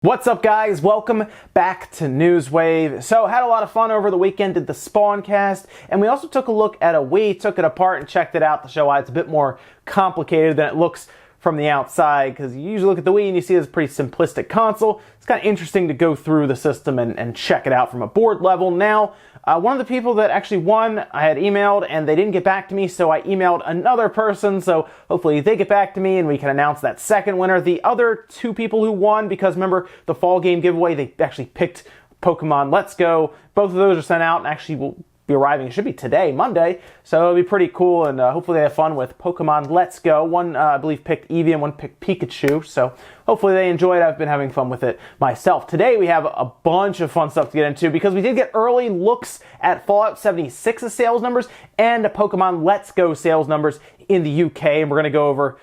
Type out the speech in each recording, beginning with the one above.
What's up, guys? Welcome back to Newswave. So, had a lot of fun over the weekend, did the Spawn cast, and we also took a look at a Wii, took it apart and checked it out to show why it's a bit more complicated than it looks from the outside, because you usually look at the Wii and you see it's a pretty simplistic console. It's kind of interesting to go through the system and check it out from a board level. Now, one of the people that actually won, I had emailed and they didn't get back to me, so I emailed another person, so hopefully they get back to me and we can announce that second winner. The other two people who won, because remember the fall game giveaway, they actually picked Pokemon Let's Go. Both of those are sent out and actually will be arriving. It should be today, Monday, so it'll be pretty cool, and hopefully they have fun with Pokemon Let's Go. One, I believe, picked Eevee and one picked Pikachu, so hopefully they enjoy it. I've been having fun with it myself. Today we have a bunch of fun stuff to get into because we did get early looks at Fallout 76's sales numbers and Pokemon Let's Go sales numbers in the UK, and we're going to go over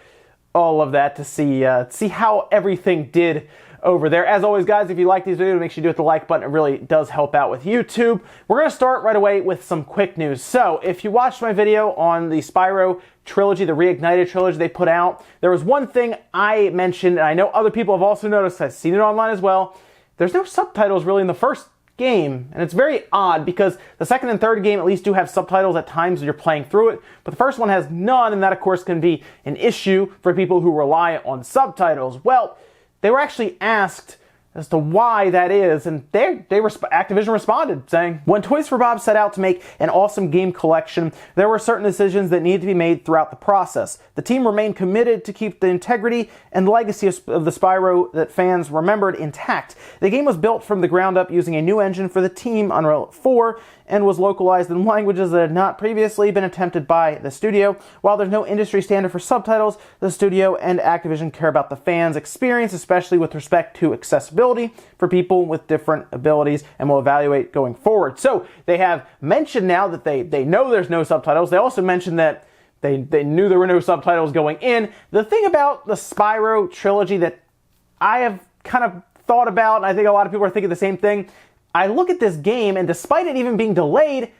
all of that to see how everything did over there. As always, guys, if you like these videos, make sure you do hit the like button. It really does help out with YouTube. We're going to start right away with some quick news. So, if you watched my video on the Spyro trilogy, the Reignited trilogy they put out, there was one thing I mentioned, and I know other people have also noticed, I've seen it online as well. There's no subtitles really in the first game, and it's very odd because the second and third game at least do have subtitles at times when you're playing through it, but the first one has none, and that of course can be an issue for people who rely on subtitles. Well, they were actually asked as to why that is, and Activision responded saying, when Toys for Bob set out to make an awesome game collection, there were certain decisions that needed to be made throughout the process. The team remained committed to keep the integrity and legacy of the Spyro that fans remembered intact. The game was built from the ground up using a new engine for the team, Unreal 4, and was localized in languages that had not previously been attempted by the studio. While there's no industry standard for subtitles, the studio and Activision care about the fans' experience, especially with respect to accessibility for people with different abilities, and will evaluate going forward. So they have mentioned now that they know there's no subtitles. They also mentioned that they knew there were no subtitles going in. The thing about the Spyro trilogy that I have kind of thought about, and I think a lot of people are thinking the same thing, I look at this game, and despite it even being delayed,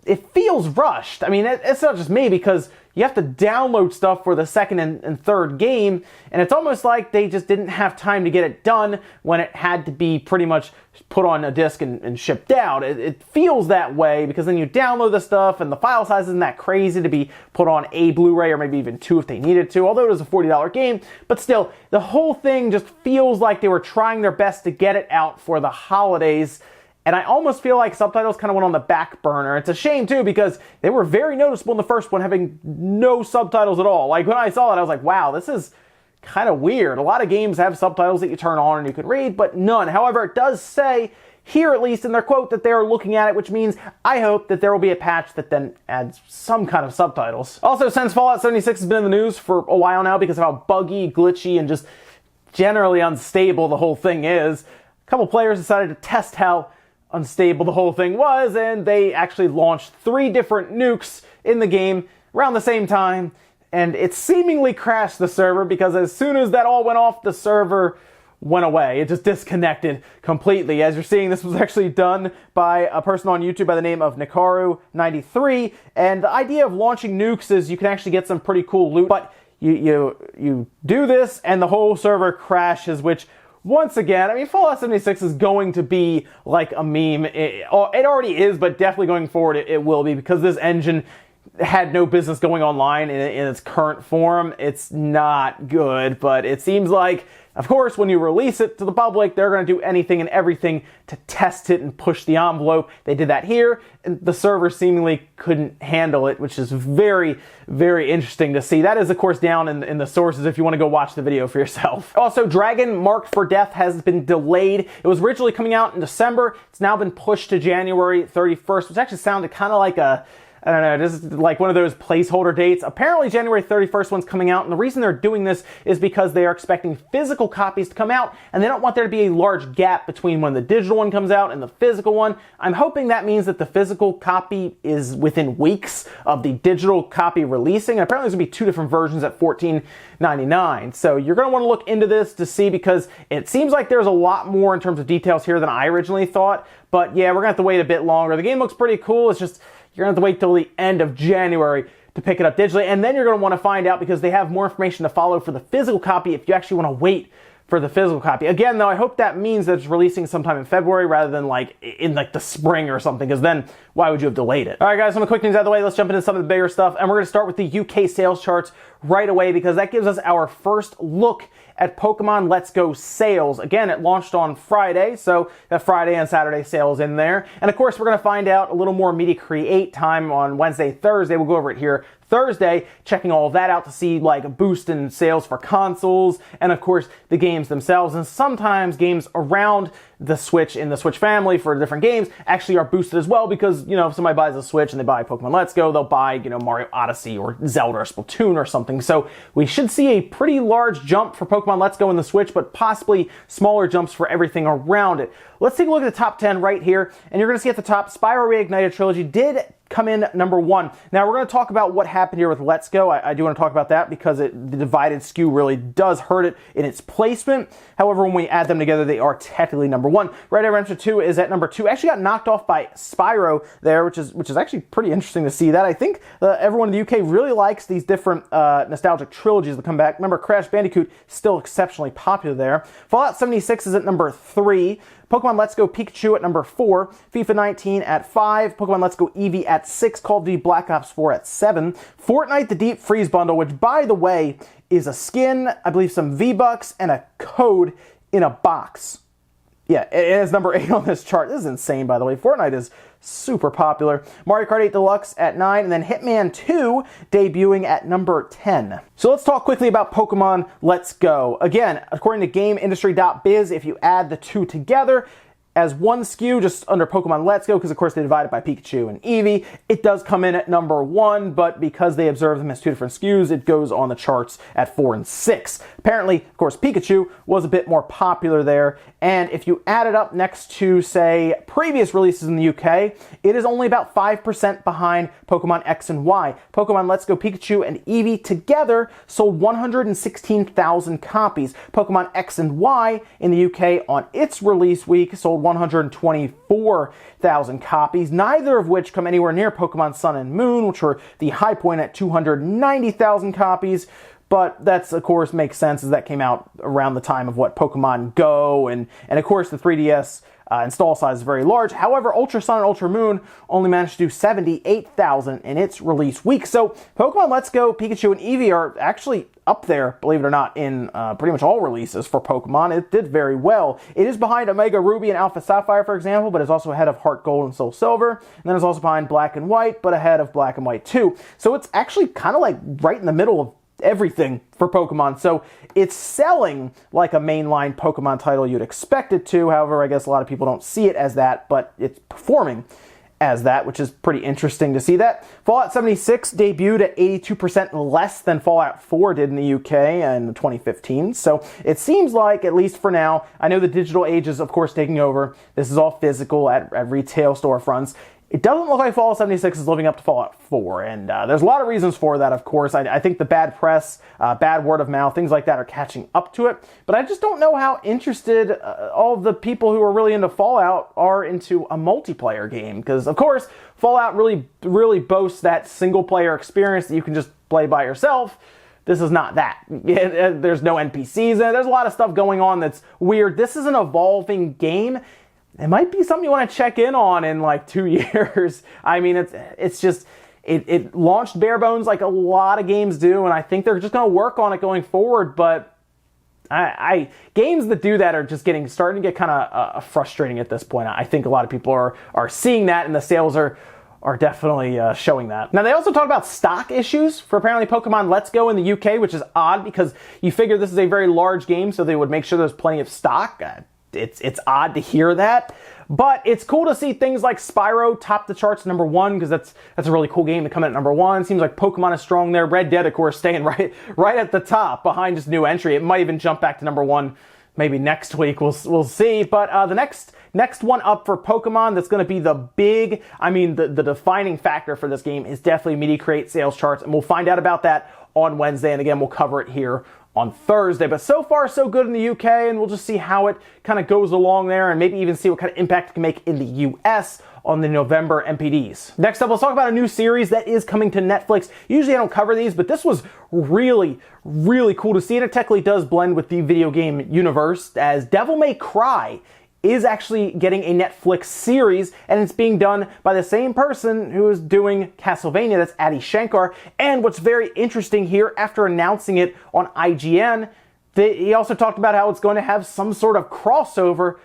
it feels rushed. I mean, it's not just me, because you have to download stuff for the second and third game, and it's almost like they just didn't have time to get it done when it had to be pretty much put on a disc and shipped out. It feels that way, because then you download the stuff, and the file size isn't that crazy to be put on a Blu-ray, or maybe even two if they needed to, although it was a $40 game. But still, the whole thing just feels like they were trying their best to get it out for the holidays. And I almost feel like subtitles kind of went on the back burner. It's a shame, too, because they were very noticeable in the first one, having no subtitles at all. Like, when I saw it, I was like, wow, this is kind of weird. A lot of games have subtitles that you turn on and you can read, but none. However, it does say here, at least in their quote, that they are looking at it, which means I hope that there will be a patch that then adds some kind of subtitles. Also, since Fallout 76 has been in the news for a while now because of how buggy, glitchy, and just generally unstable the whole thing is, a couple players decided to test how unstable the whole thing was, and they actually launched 3 different nukes in the game around the same time, and it seemingly crashed the server, because as soon as that all went off, the server went away. It just disconnected completely. As you're seeing, this was actually done by a person on YouTube by the name of Nikaru93, and the idea of launching nukes is you can actually get some pretty cool loot, but you do this and the whole server crashes, which once again, I mean, Fallout 76 is going to be like a meme. It already is, but definitely going forward it will be, because this engine had no business going online in its current form. It's not good, but it seems like, of course, when you release it to the public, they're going to do anything and everything to test it and push the envelope. They did that here, and the server seemingly couldn't handle it, which is very, very interesting to see. That is, of course, down in the sources if you want to go watch the video for yourself. Also, Dragon Marked for Death has been delayed. It was originally coming out in December. It's now been pushed to January 31st, which actually sounded kind of like I don't know, this is like one of those placeholder dates. Apparently January 31st one's coming out, and the reason they're doing this is because they are expecting physical copies to come out, and they don't want there to be a large gap between when the digital one comes out and the physical one. I'm hoping that means that the physical copy is within weeks of the digital copy releasing, and apparently there's going to be 2 different versions at $14.99. So you're going to want to look into this to see, because it seems like there's a lot more in terms of details here than I originally thought, but yeah, we're going to have to wait a bit longer. The game looks pretty cool. It's just, you're going to have to wait till the end of January to pick it up digitally, and then you're going to want to find out, because they have more information to follow for the physical copy, if you actually want to wait for the physical copy. Again, though, I hope that means that it's releasing sometime in February rather than like in like the spring or something, because then why would you have delayed it? All right, guys, some of the quick things out of the way. Let's jump into some of the bigger stuff, and we're going to start with the UK sales charts right away because that gives us our first look at Pokemon Let's Go sales. Again, it launched on Friday, so that Friday and Saturday sales in there. And of course, we're going to find out a little more Media Create time on Wednesday, Thursday. We'll go over it here Thursday, checking all of that out to see like a boost in sales for consoles and of course the games themselves, and sometimes games around the Switch in the Switch family for different games actually are boosted as well, because you know, if somebody buys a Switch and they buy Pokemon Let's Go, they'll buy, you know, Mario Odyssey or Zelda or Splatoon or something. So we should see a pretty large jump for Pokemon Let's Go in the Switch, but possibly smaller jumps for everything around it. Let's take a look at the top 10 right here, and you're going to see at the top, Spyro Reignited Trilogy did come in number 1. Now we're going to talk about what happened here with Let's Go. I do want to talk about that because the divided SKU really does hurt it in its placement. However, when we add them together, they are technically number 1. Red Dead Redemption 2 is at number 2. Actually got knocked off by Spyro there, which is actually pretty interesting to see that. I think everyone in the UK really likes these different nostalgic trilogies that come back. Remember, Crash Bandicoot still exceptionally popular there. Fallout 76 is at number 3. Pokemon Let's Go Pikachu at number 4, FIFA 19 at 5, Pokemon Let's Go Eevee at 6, Call of Duty Black Ops 4 at 7, Fortnite The Deep Freeze Bundle, which by the way is a skin, I believe some V-Bucks, and a code in a box. Yeah, it is number 8 on this chart. This is insane, by the way. Fortnite is super popular. Mario Kart 8 Deluxe at 9, and then Hitman 2 debuting at number 10. So let's talk quickly about Pokemon Let's Go. Again, according to GameIndustry.biz, if you add the two together as one SKU just under Pokemon Let's Go, because of course they divide it by Pikachu and Eevee, it does come in at number 1, but because they observe them as two different SKUs, it goes on the charts at 4 and 6. Apparently, of course, Pikachu was a bit more popular there, and if you add it up next to, say, previous releases in the UK, it is only about 5% behind Pokemon X and Y. Pokemon Let's Go Pikachu and Eevee together sold 116,000 copies. Pokemon X and Y in the UK on its release week sold 124,000 copies, neither of which come anywhere near Pokemon Sun and Moon, which were the high point at 290,000 copies. But that's, of course, makes sense as that came out around the time of what Pokemon Go, and of course the 3DS install size is very large. However, Ultra Sun and Ultra Moon only managed to do 78,000 in its release week. So Pokemon Let's Go, Pikachu, and Eevee are actually up there, believe it or not, in pretty much all releases for Pokemon. It did very well. It is behind Omega Ruby and Alpha Sapphire, for example, but it's also ahead of Heart Gold and Soul Silver. And then it's also behind Black and White, but ahead of Black and White 2. So it's actually kind of like right in the middle of everything for Pokemon. So it's selling like a mainline Pokemon title you'd expect it to. However, I guess a lot of people don't see it as that, but it's performing as that, which is pretty interesting to see that. Fallout 76 debuted at 82% less than Fallout 4 did in the UK in 2015. So it seems like, at least for now, I know the digital age is of course taking over. This is all physical at retail storefronts. It doesn't look like Fallout 76 is living up to Fallout 4, and there's a lot of reasons for that, of course. I think the bad press, bad word of mouth, things like that are catching up to it, but I just don't know how interested all of the people who are really into Fallout are into a multiplayer game, because, of course, Fallout really boasts that single-player experience that you can just play by yourself. This is not that. There's no NPCs, and there's a lot of stuff going on that's weird. This is an evolving game. It might be something you want to check in on in like 2 years. I mean, it's just, it launched bare bones like a lot of games do, and I think they're just going to work on it going forward, but games that do that are just starting to get kind of frustrating at this point. I think a lot of people are seeing that, and the sales are definitely showing that. Now, they also talked about stock issues for apparently Pokemon Let's Go in the UK, which is odd because you figure this is a very large game, so they would make sure there's plenty of stock. It's odd to hear that, but it's cool to see things like Spyro top the charts number 1, because that's a really cool game to come in at number 1. Seems like Pokemon is strong there. Red Dead, of course, staying right at the top behind just new entry. It might even jump back to number 1 maybe next week. We'll see. But the next one up for Pokemon that's going to be the defining factor for this game is definitely Media Create sales charts, and we'll find out about that on Wednesday, and again, we'll cover it here on Thursday. But so far, so good in the UK, and we'll just see how it kind of goes along there and maybe even see what kind of impact it can make in the US on the November MPDs. Next up, let's talk about a new series that is coming to Netflix. Usually I don't cover these, but this was really, really cool to see, and it technically does blend with the video game universe, as Devil May Cry is actually getting a Netflix series, and it's being done by the same person who is doing Castlevania. That's Adi Shankar. And what's very interesting here, after announcing it on IGN, he also talked about how it's going to have some sort of crossover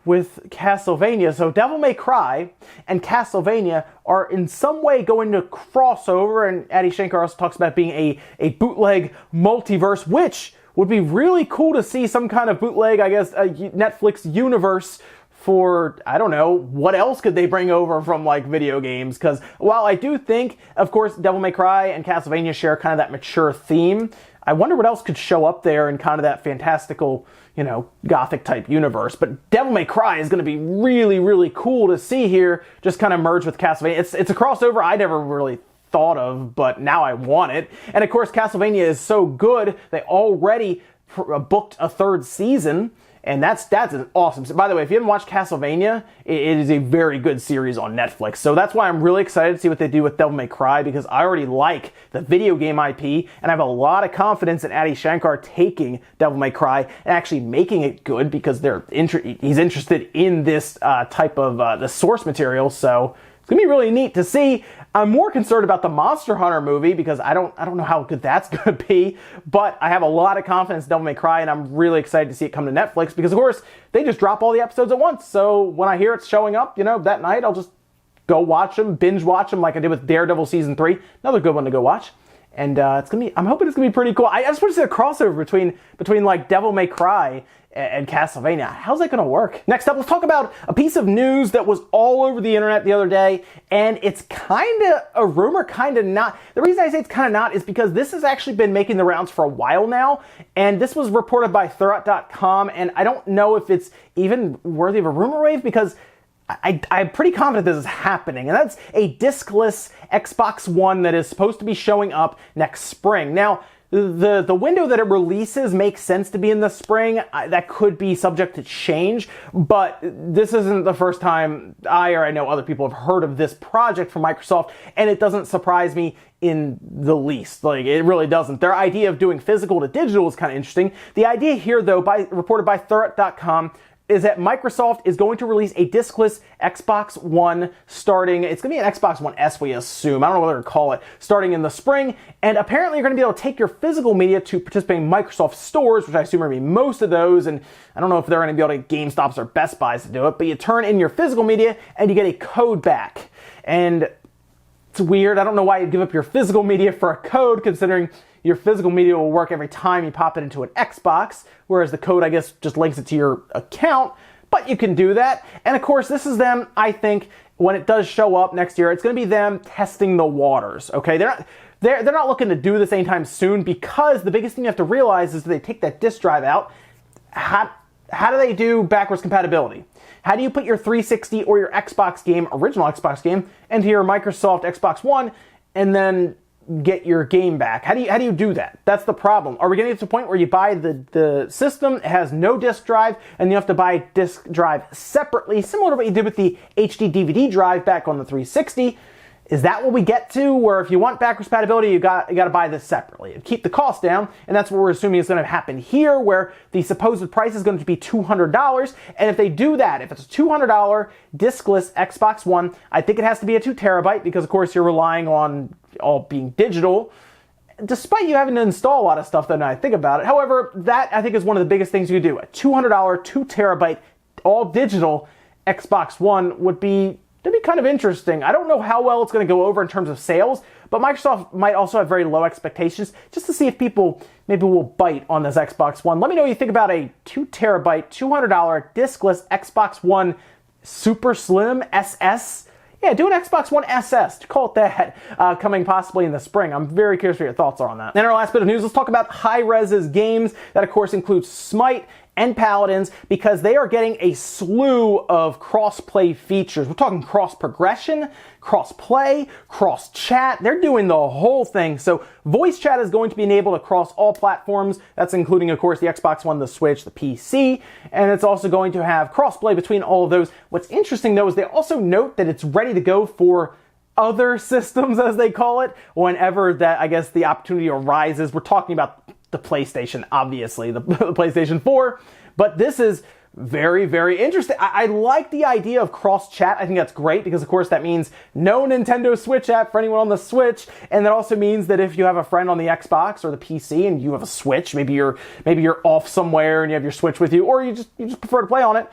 with Castlevania. So Devil May Cry and Castlevania are in some way going to crossover, and Adi Shankar also talks about being a bootleg multiverse, which would be really cool to see some kind of bootleg, I guess, a Netflix universe for, I don't know, what else could they bring over from, like, video games? Because while I do think, of course, Devil May Cry and Castlevania share kind of that mature theme, I wonder what else could show up there in kind of that fantastical, you know, gothic type universe. But Devil May Cry is going to be really, really cool to see here, just kind of merge with Castlevania. It's a crossover I never really thought of, but now I want it. And of course, Castlevania is so good, they already booked a third season, and that's an awesome. By the way, if you haven't watched Castlevania, it is a very good series on Netflix. So that's why I'm really excited to see what they do with Devil May Cry, because I already like the video game IP, and I have a lot of confidence in Adi Shankar taking Devil May Cry and actually making it good, because he's interested in this type of the source material. So it's gonna be really neat to see. I'm more concerned about the Monster Hunter movie, because I don't know how good that's gonna be, but I have a lot of confidence in Devil May Cry, and I'm really excited to see it come to Netflix, because of course they just drop all the episodes at once. So when I hear it's showing up, you know, that night, I'll just go watch them, binge watch them, like I did with Daredevil season 3. Another good one to go watch. And I'm hoping it's gonna be pretty cool. I just want to see a crossover between like Devil May Cry and Castlevania. How's that gonna work? Next up, let's talk about a piece of news that was all over the internet the other day, and it's kinda a rumor, kinda not. The reason I say it's kinda not is because this has actually been making the rounds for a while now, and this was reported by Thurrott.com, and I don't know if it's even worthy of a rumor wave, because I'm pretty confident this is happening, and that's a discless Xbox One that is supposed to be showing up next spring. Now, the window that it releases makes sense to be in the spring. That could be subject to change, but this isn't the first time I know other people have heard of this project from Microsoft, and it doesn't surprise me in the least. Like, it really doesn't. Their idea of doing physical to digital is kind of interesting. The idea here, though, reported by Thurrott.com, is that Microsoft is going to release a discless Xbox One starting, it's going to be an Xbox One S, we assume, I don't know what they're going to call it, starting in the spring, and apparently you're going to be able to take your physical media to participate in Microsoft stores, which I assume are going to be most of those, and I don't know if they're going to be able to get GameStops or Best Buys to do it, but you turn in your physical media and you get a code back. And it's weird, I don't know why you'd give up your physical media for a code, considering your physical media will work every time you pop it into an Xbox, whereas the code, I guess, just links it to your account, but you can do that. And of course, this is them, I think, when it does show up next year, it's going to be them testing the waters, okay? They're not looking to do this anytime soon, because the biggest thing you have to realize is that they take that disk drive out. How do they do backwards compatibility? How do you put your 360 or your Xbox game, original Xbox game, into your Microsoft Xbox One, and then get your game back? How do you do that? That's the problem. Are we getting to the point where you buy the system, it has no disk drive, and you have to buy disk drive separately, similar to what you did with the HD DVD drive back on the 360? Is that what we get to, where if you want backwards compatibility, you got to buy this separately and keep the cost down? And that's what we're assuming is going to happen here, where the supposed price is going to be $200. And if they do that, if it's a $200 discless Xbox One, I think it has to be a 2 terabyte, because of course you're relying on all being digital, despite you having to install a lot of stuff. Then I think about it. However, that I think is one of the biggest things you do. A $200 2 terabyte all digital Xbox One would be kind of interesting. I don't know how well it's going to go over in terms of sales, but Microsoft might also have very low expectations, just to see if people maybe will bite on this Xbox One. Let me know what you think about a 2 terabyte, $200 discless Xbox One Super Slim SS. Yeah, do an Xbox One SS, to call it that, coming possibly in the spring. I'm very curious what your thoughts are on that. And our last bit of news, let's talk about Hi-Res's games. That, of course, includes Smite and Paladins because they are getting a slew of cross-play features. We're talking cross-progression, cross-play, cross-chat. They're doing the whole thing. So voice chat is going to be enabled across all platforms. That's including, of course, the Xbox One, the Switch, the PC, and it's also going to have cross-play between all of those. What's interesting, though, is they also note that it's ready to go for other systems, as they call it, whenever that, I guess, the opportunity arises. We're talking about the PlayStation, obviously, the PlayStation 4, but this is very, very interesting. I like the idea of cross-chat. I think that's great because, of course, that means no Nintendo Switch app for anyone on the Switch, and that also means that if you have a friend on the Xbox or the PC and you have a Switch, maybe you're off somewhere and you have your Switch with you, or you just prefer to play on it,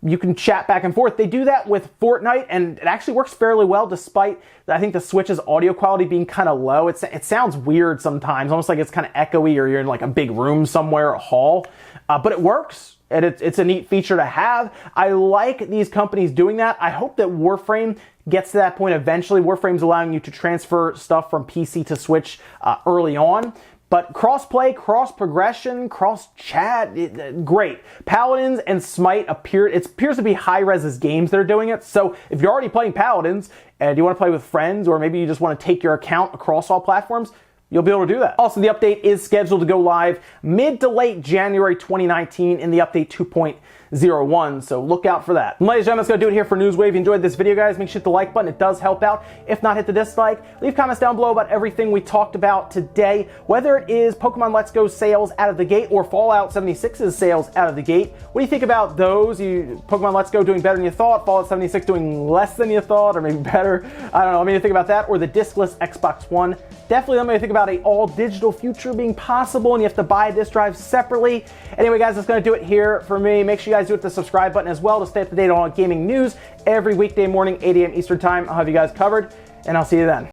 you can chat back and forth. They do that with Fortnite, and it actually works fairly well despite, I think, the Switch's audio quality being kind of low. It sounds weird sometimes, almost like it's kind of echoey or you're in like a big room somewhere, a hall, but it works, and it's a neat feature to have. I like these companies doing that. I hope that Warframe gets to that point eventually. Warframe's allowing you to transfer stuff from PC to Switch early on. But cross-play, cross-progression, cross-chat, great. Paladins and Smite appears to be Hi-Rez's games that are doing it. So if you're already playing Paladins and you want to play with friends, or maybe you just want to take your account across all platforms, you'll be able to do that. Also, the update is scheduled to go live mid to late January 2019 in the update 2.01, so look out for that. And ladies and gentlemen, that's going to do it here for Newswave. If you enjoyed this video, guys, make sure to hit the like button. It does help out. If not, hit the dislike. Leave comments down below about everything we talked about today, whether it is Pokemon Let's Go sales out of the gate or Fallout 76's sales out of the gate. What do you think about those? Pokemon Let's Go doing better than you thought, Fallout 76 doing less than you thought, or maybe better? I don't know. Let me think about that, or the discless Xbox One. Definitely let me think about an all-digital future being possible, and you have to buy a disc drive separately. Anyway, guys, that's going to do it here for me. Make sure you guys do hit the subscribe button as well to stay up to date on gaming news every weekday morning, 8 a.m. Eastern Time. I'll have you guys covered, and I'll see you then.